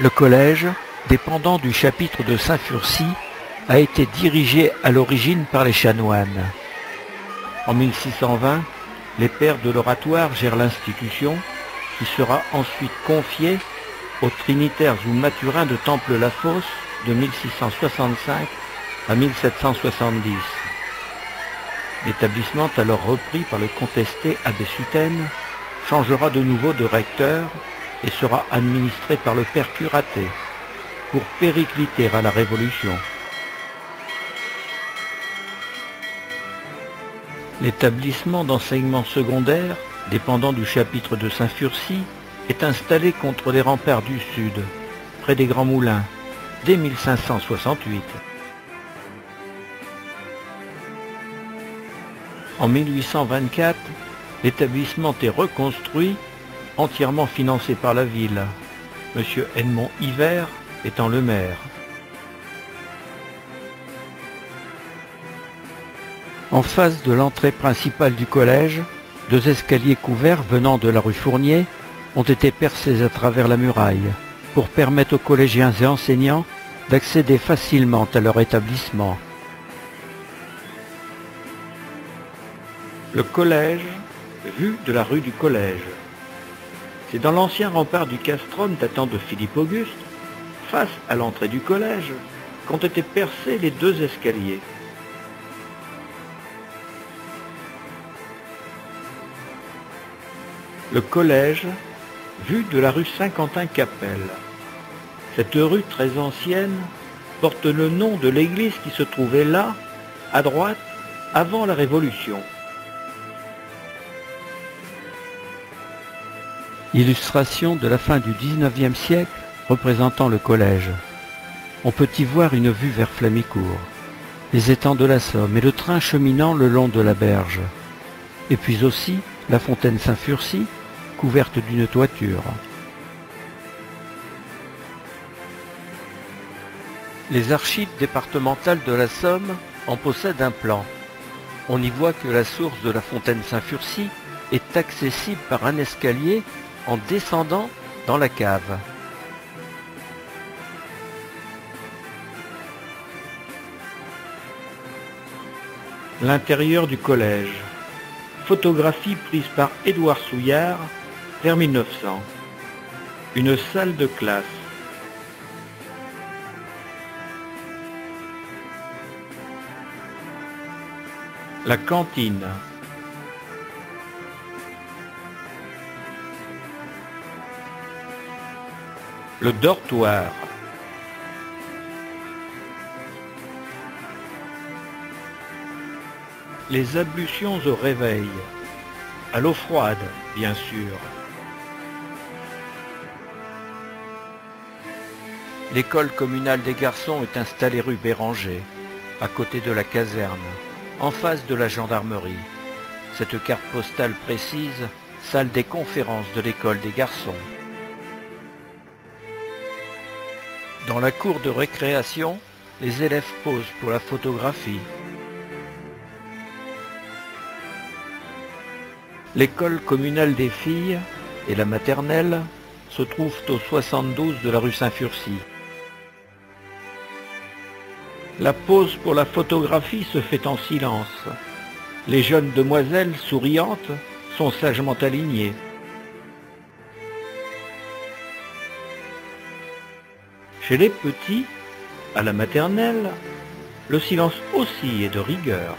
Le collège, dépendant du chapitre de Saint-Furcy, a été dirigé à l'origine par les chanoines. En 1620, les pères de l'oratoire gèrent l'institution, qui sera ensuite confiée aux trinitaires ou mathurins de Temple-la-Fosse de 1665 à 1770. L'établissement, alors repris par le contesté abbé Suttaine, changera de nouveau de recteur et sera administré par le père Curaté, pour péricliter à la Révolution. L'établissement d'enseignement secondaire, dépendant du chapitre de Saint-Furcy, est installé contre les remparts du Sud, près des Grands Moulins, dès 1568. En 1824, l'établissement est reconstruit, entièrement financé par la ville, M. Edmond Hiver étant le maire. En face de l'entrée principale du collège, 2 escaliers couverts venant de la rue Fournier ont été percés à travers la muraille pour permettre aux collégiens et enseignants d'accéder facilement à leur établissement. Le collège, vu de la rue du Collège. C'est dans l'ancien rempart du castrum datant de Philippe Auguste, face à l'entrée du collège, qu'ont été percés les 2 escaliers. Le collège, vu de la rue Saint-Quentin-Capelle. Cette rue très ancienne porte le nom de l'église qui se trouvait là, à droite, avant la Révolution. Illustration de la fin du XIXe siècle représentant le collège. On peut y voir une vue vers Flamicourt, les étangs de la Somme et le train cheminant le long de la berge. Et puis aussi la fontaine Saint-Furcy, couverte d'une toiture. Les archives départementales de la Somme en possèdent un plan. On y voit que la source de la fontaine Saint-Furcy est accessible par un escalier en descendant dans la cave. L'intérieur du collège. Photographie prise par Édouard Souillard vers 1900. Une salle de classe. La cantine. Le dortoir. Les ablutions au réveil. À l'eau froide, bien sûr. L'école communale des garçons est installée rue Béranger, à côté de la caserne, en face de la gendarmerie. Cette carte postale précise, salle des conférences de l'école des garçons. Dans la cour de récréation, les élèves posent pour la photographie. L'école communale des filles et la maternelle se trouvent au 72 de la rue Saint-Furcy. La pose pour la photographie se fait en silence. Les jeunes demoiselles souriantes sont sagement alignées. Chez les petits, à la maternelle, le silence aussi est de rigueur.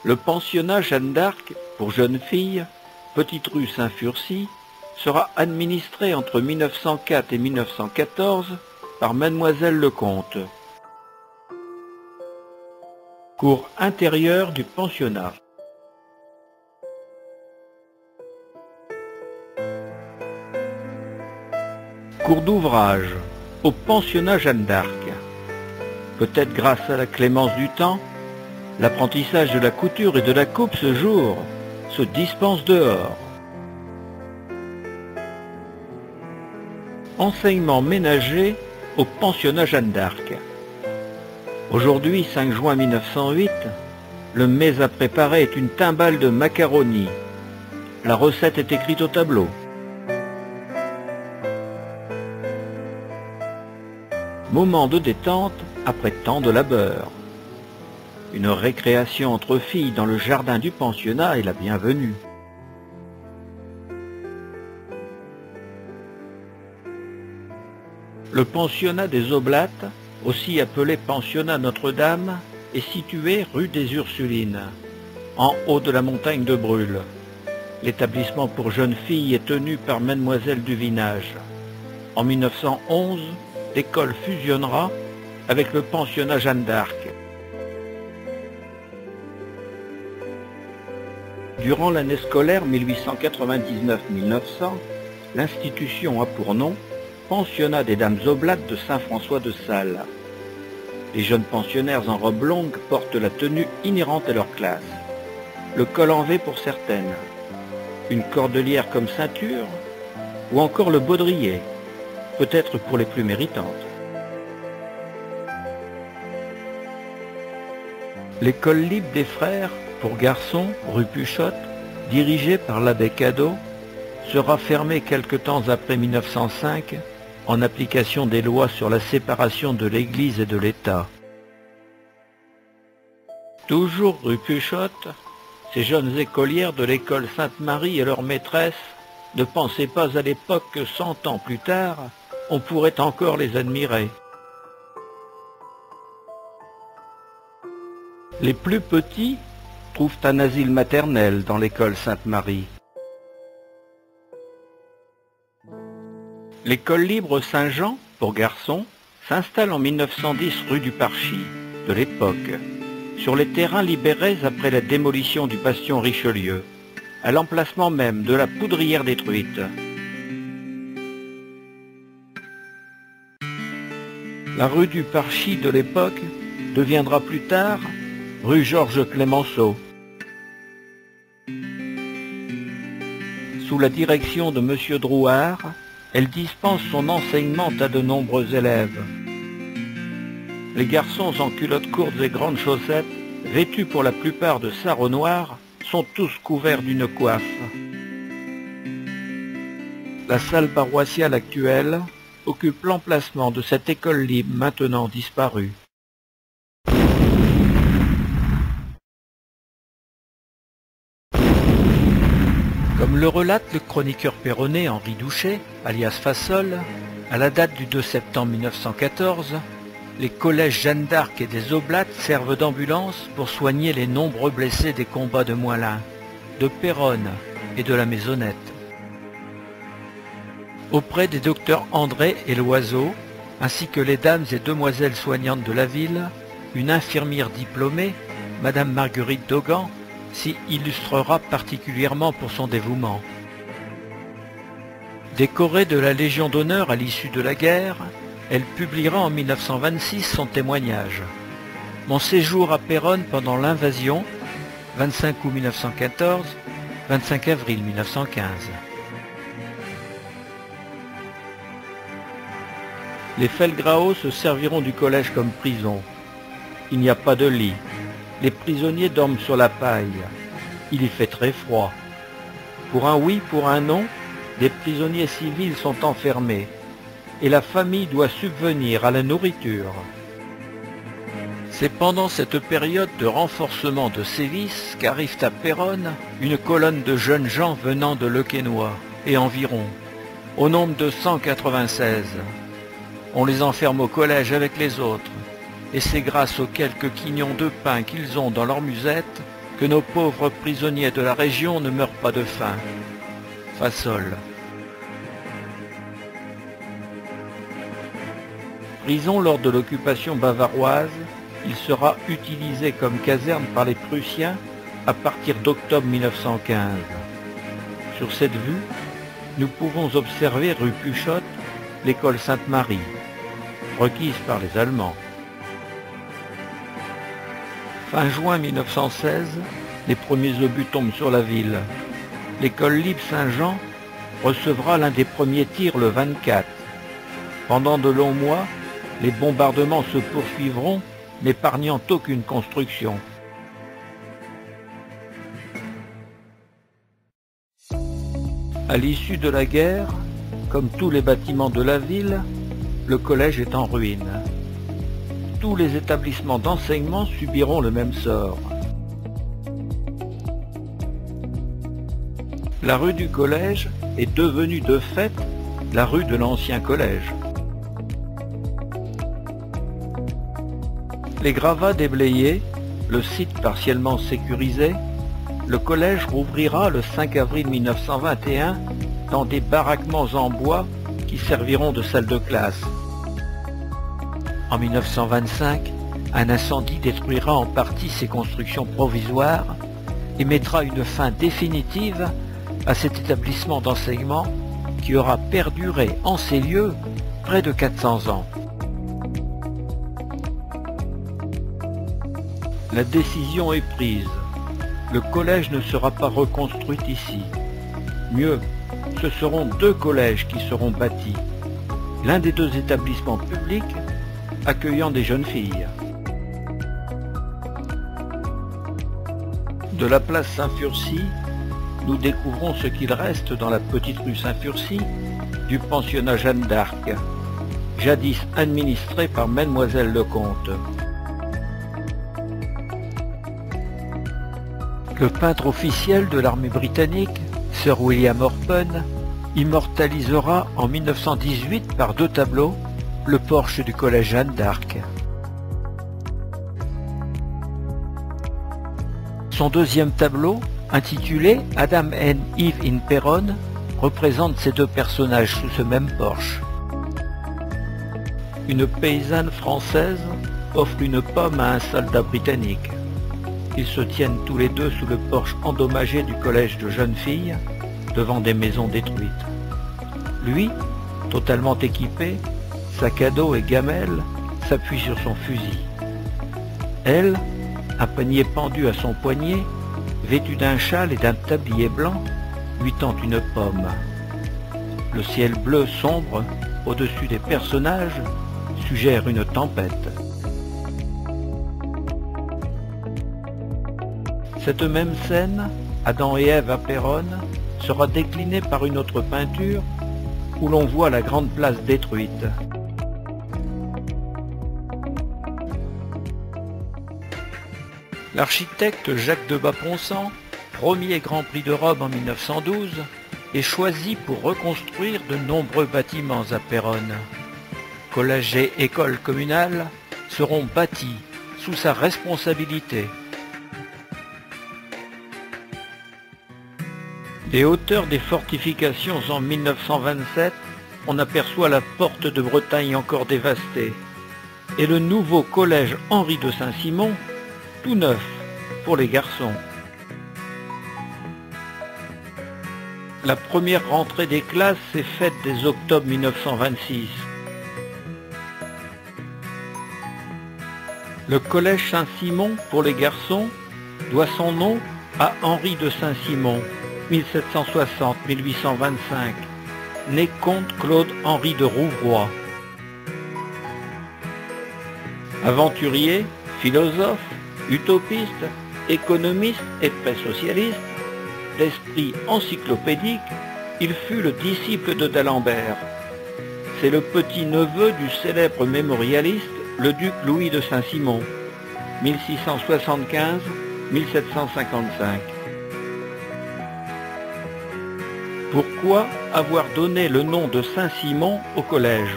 Le pensionnat Jeanne d'Arc pour jeunes filles, petite rue Saint-Furcy, sera administré entre 1904 et 1914 par Mademoiselle Lecomte. Cour intérieure du pensionnat. Cours d'ouvrage au pensionnat Jeanne d'Arc. Peut-être grâce à la clémence du temps, l'apprentissage de la couture et de la coupe ce jour se dispense dehors. Enseignement ménager au pensionnat Jeanne d'Arc. Aujourd'hui, 5 juin 1908, Le mets à préparer est une timbale de macaroni. La recette est écrite au tableau. Moment de détente après tant de labeur. Une récréation entre filles dans le jardin du pensionnat est la bienvenue. Le pensionnat des Oblates, aussi appelé pensionnat Notre-Dame, est situé rue des Ursulines, en haut de la montagne de Brûle. L'établissement pour jeunes filles est tenu par Mademoiselle Duvinage. En 1911, l'école fusionnera avec le pensionnat Jeanne d'Arc. Durant l'année scolaire 1899-1900, l'institution a pour nom Pensionnat des Dames Oblates de Saint-François de Sales. Les jeunes pensionnaires en robe longue portent la tenue inhérente à leur classe. Le col en V pour certaines, une cordelière comme ceinture, ou encore le baudrier, peut-être pour les plus méritantes. L'école libre des frères, pour garçons, rue Puchotte, dirigée par l'abbé Cadeau, sera fermée quelque temps après 1905, en application des lois sur la séparation de l'Église et de l'État. Toujours rue Puchotte, ces jeunes écolières de l'école Sainte-Marie et leurs maîtresses ne pensaient pas à l'époque que 100 ans plus tard, on pourrait encore les admirer. Les plus petits trouvent un asile maternel dans l'école Sainte-Marie. L'école libre Saint-Jean, pour garçons, s'installe en 1910 rue du Parchy, de l'époque, sur les terrains libérés après la démolition du bastion Richelieu, à l'emplacement même de la poudrière détruite. La rue du Parchy de l'époque deviendra plus tard rue Georges Clemenceau. Sous la direction de M. Drouard, elle dispense son enseignement à de nombreux élèves. Les garçons en culottes courtes et grandes chaussettes, vêtus pour la plupart de sarraux noirs, sont tous couverts d'une coiffe. La salle paroissiale actuelle occupe l'emplacement de cette école libre maintenant disparue. Comme le relate le chroniqueur perronnais Henri Douchet, alias Fassol, à la date du 2 septembre 1914, les collèges Jeanne d'Arc et des Oblates servent d'ambulance pour soigner les nombreux blessés des combats de Moulins, de Péronne et de la Maisonnette. Auprès des docteurs André et Loiseau, ainsi que les dames et demoiselles soignantes de la ville, une infirmière diplômée, Madame Marguerite Dogan, s'y illustrera particulièrement pour son dévouement. Décorée de la Légion d'honneur à l'issue de la guerre, elle publiera en 1926 son témoignage. Mon séjour à Péronne pendant l'invasion, 25 août 1914, 25 avril 1915. Les Felgrao se serviront du collège comme prison. Il n'y a pas de lit. Les prisonniers dorment sur la paille. Il y fait très froid. Pour un oui, pour un non, des prisonniers civils sont enfermés et la famille doit subvenir à la nourriture. C'est pendant cette période de renforcement de sévices qu'arrive à Péronne une colonne de jeunes gens venant de Lequesnoy et environ, au nombre de 196. On les enferme au collège avec les autres. Et c'est grâce aux quelques quignons de pain qu'ils ont dans leur musette que nos pauvres prisonniers de la région ne meurent pas de faim. Fassol. Prison lors de l'occupation bavaroise, il sera utilisé comme caserne par les Prussiens à partir d'octobre 1915. Sur cette vue, nous pouvons observer rue Puchotte l'école Sainte-Marie, requise par les Allemands. Fin juin 1916, les premiers obus tombent sur la ville. L'école libre Saint-Jean recevra l'un des premiers tirs le 24. Pendant de longs mois, les bombardements se poursuivront, n'épargnant aucune construction. À l'issue de la guerre, comme tous les bâtiments de la ville, le collège est en ruine. Tous les établissements d'enseignement subiront le même sort. La rue du collège est devenue de fait la rue de l'ancien collège. Les gravats déblayés, le site partiellement sécurisé, le collège rouvrira le 5 avril 1921 dans des baraquements en bois qui serviront de salle de classe. En 1925, un incendie détruira en partie ces constructions provisoires et mettra une fin définitive à cet établissement d'enseignement qui aura perduré en ces lieux près de 400 ans. La décision est prise. Le collège ne sera pas reconstruit ici. Mieux, ce seront 2 collèges qui seront bâtis. L'un des 2 établissements publics accueillant des jeunes filles. De la place Saint-Furcy, nous découvrons ce qu'il reste dans la petite rue Saint-Furcy du pensionnat Jeanne d'Arc, jadis administré par Mademoiselle Lecomte. Le peintre officiel de l'armée britannique, Sir William Orpen, immortalisera en 1918 par 2 tableaux le porche du collège Jeanne d'Arc. Son 2e tableau, intitulé Adam and Eve in Péronne, représente ces 2 personnages sous ce même porche. Une paysanne française offre une pomme à un soldat britannique. Ils se tiennent tous les 2 sous le porche endommagé du collège de jeunes filles, devant des maisons détruites. Lui, totalement équipé, sac à dos et gamelle, s'appuie sur son fusil. Elle, un panier pendu à son poignet, vêtue d'un châle et d'un tablier blanc, lui tend une pomme. Le ciel bleu sombre, au-dessus des personnages, suggère une tempête. Cette même scène, Adam et Ève à Péronne, sera déclinée par une autre peinture où l'on voit la grande place détruite. L'architecte Jacques de Bas-Ponsant, premier Grand Prix de Rome en 1912, est choisi pour reconstruire de nombreux bâtiments à Péronne. Collèges et écoles communales seront bâtis sous sa responsabilité. Des hauteurs des fortifications en 1927, on aperçoit la porte de Bretagne encore dévastée, et le nouveau collège Henri de Saint-Simon, tout neuf pour les garçons. La première rentrée des classes s'est faite dès octobre 1926. Le collège Saint-Simon pour les garçons doit son nom à Henri de Saint-Simon, 1760-1825, né comte Claude-Henri de Rouvroy. Aventurier, philosophe, utopiste, économiste et pré-socialiste, d'esprit encyclopédique, il fut le disciple de d'Alembert. C'est le petit-neveu du célèbre mémorialiste, le duc Louis de Saint-Simon, 1675-1755. Pourquoi avoir donné le nom de Saint-Simon au collège?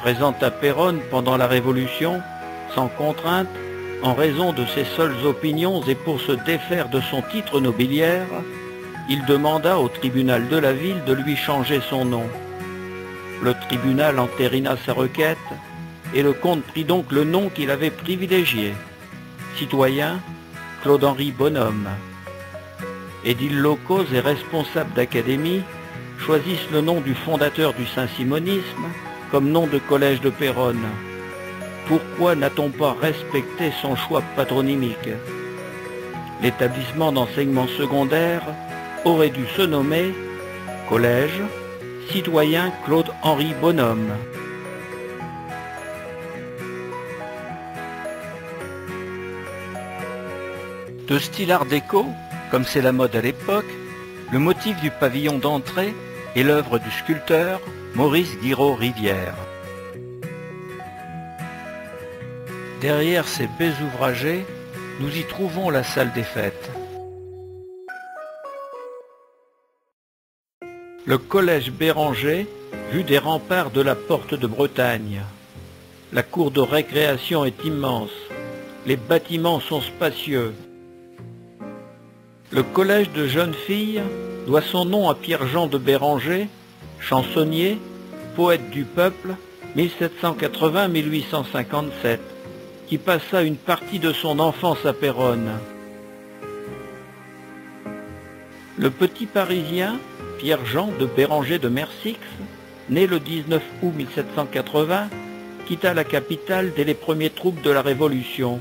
Présent à Péronne pendant la Révolution, sans contrainte, en raison de ses seules opinions et pour se défaire de son titre nobiliaire, il demanda au tribunal de la ville de lui changer son nom. Le tribunal entérina sa requête et le comte prit donc le nom qu'il avait privilégié, citoyen Claude-Henri Bonhomme. Édiles locaux et responsables d'académie choisissent le nom du fondateur du saint-simonisme comme nom de collège de Péronne. Pourquoi n'a-t-on pas respecté son choix patronymique? L'établissement d'enseignement secondaire aurait dû se nommer Collège Citoyen Claude-Henri Bonhomme. De style art déco, comme c'est la mode à l'époque, Le motif du pavillon d'entrée est l'œuvre du sculpteur Maurice Guiraud-Rivière. Derrière ces baies ouvragées, nous y trouvons la salle des fêtes. Le collège Béranger, vu des remparts de la porte de Bretagne. La cour de récréation est immense. Les bâtiments sont spacieux. Le collège de jeunes filles doit son nom à Pierre-Jean de Béranger, chansonnier, poète du peuple, 1780-1857, qui passa une partie de son enfance à Péronne. Le petit Parisien, Pierre-Jean de Béranger de Mersix, né le 19 août 1780, quitta la capitale dès les premiers troubles de la Révolution.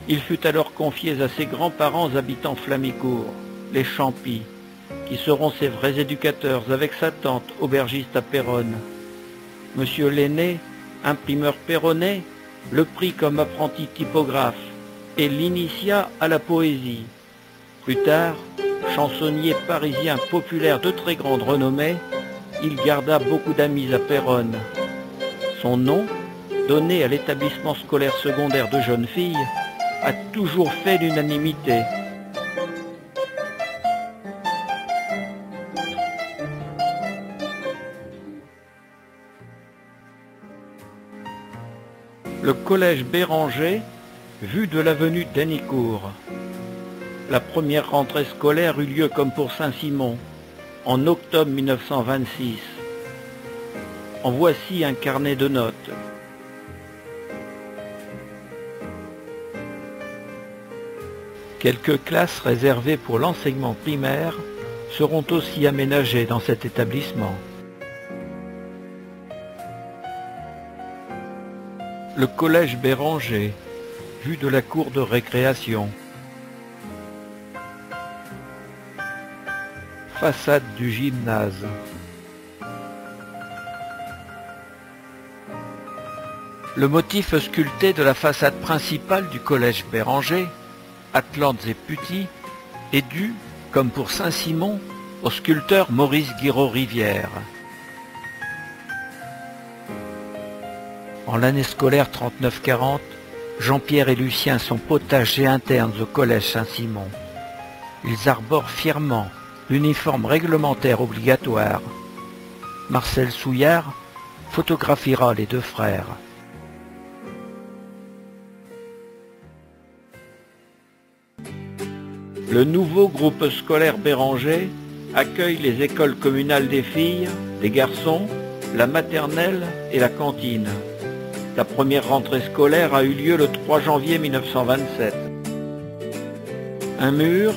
Il fut alors confié à ses grands-parents habitant Flamicourt, les Champis, qui seront ses vrais éducateurs avec sa tante, aubergiste à Péronne. Monsieur Lenné, imprimeur péronnais, le prit comme apprenti typographe et l'initia à la poésie. Plus tard, chansonnier parisien populaire de très grande renommée, il garda beaucoup d'amis à Péronne. Son nom, donné à l'établissement scolaire secondaire de jeunes filles, a toujours fait l'unanimité. Le collège Béranger, vu de l'avenue d'Henicourt. La première rentrée scolaire eut lieu comme pour Saint-Simon, en octobre 1926. En voici un carnet de notes. Quelques classes réservées pour l'enseignement primaire seront aussi aménagées dans cet établissement. Le collège Béranger, vue de la cour de récréation. Façade du gymnase. Le motif sculpté de la façade principale du collège Béranger, Atlantes et Putti, est dû, comme pour Saint-Simon, au sculpteur Maurice Guiraud-Rivière. En l'année scolaire 39-40, Jean-Pierre et Lucien sont potagers internes au collège Saint-Simon. Ils arborent fièrement l'uniforme réglementaire obligatoire. Marcel Souillard photographiera les deux frères. Le nouveau groupe scolaire Béranger accueille les écoles communales des filles, des garçons, la maternelle et la cantine. La première rentrée scolaire a eu lieu le 3 janvier 1927. Un mur,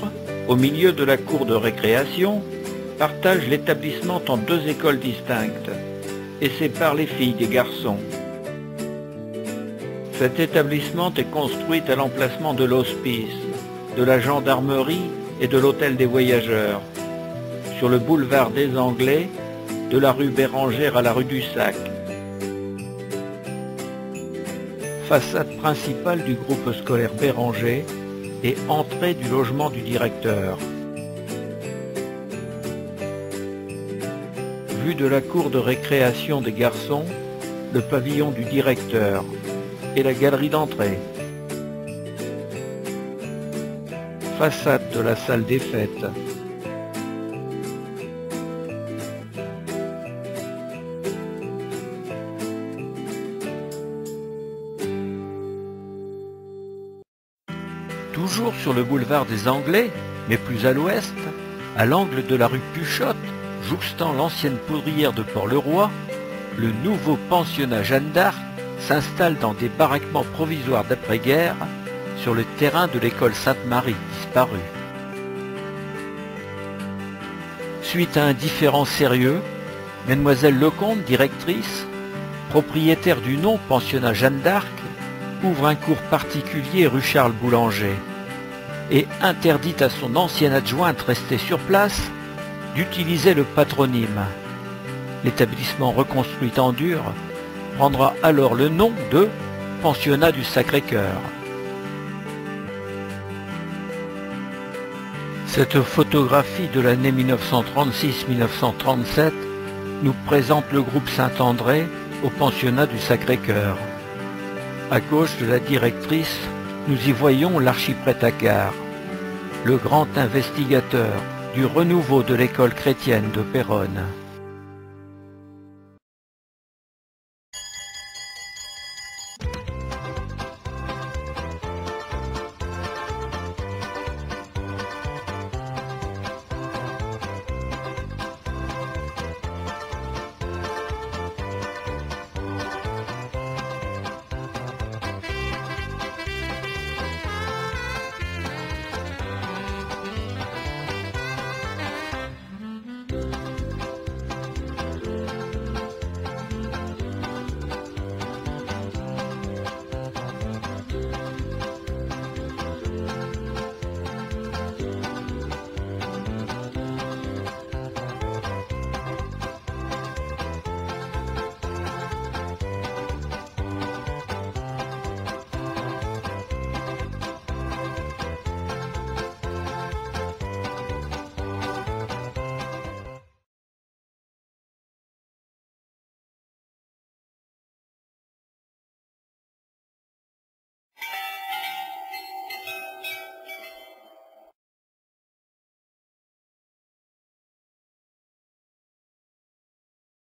au milieu de la cour de récréation, partage l'établissement en deux écoles distinctes et sépare les filles des garçons. Cet établissement est construit à l'emplacement de l'hospice, de la gendarmerie et de l'hôtel des voyageurs, sur le boulevard des Anglais, de la rue Bérangère à la rue du Sac. Façade principale du groupe scolaire Béranger et entrée du logement du directeur. Vue de la cour de récréation des garçons, le pavillon du directeur et la galerie d'entrée. Façade de la salle des fêtes. Toujours sur le boulevard des Anglais, mais plus à l'ouest, à l'angle de la rue Puchotte, jouxtant l'ancienne poudrière de Port-le-Roi, le nouveau pensionnat Jeanne d'Arc s'installe dans des baraquements provisoires d'après-guerre sur le terrain de l'école Sainte-Marie disparue. Suite à un différend sérieux, Mademoiselle Lecomte, directrice, propriétaire du nom pensionnat Jeanne d'Arc, ouvre un cours particulier rue Charles Boulanger et interdit à son ancienne adjointe restée sur place d'utiliser le patronyme. L'établissement reconstruit en dur prendra alors le nom de Pensionnat du Sacré-Cœur. Cette photographie de l'année 1936-1937 nous présente le groupe Saint-André au pensionnat du Sacré-Cœur. À gauche de la directrice, nous y voyons l'archiprêtre Accard, le grand investigateur du renouveau de l'école chrétienne de Péronne.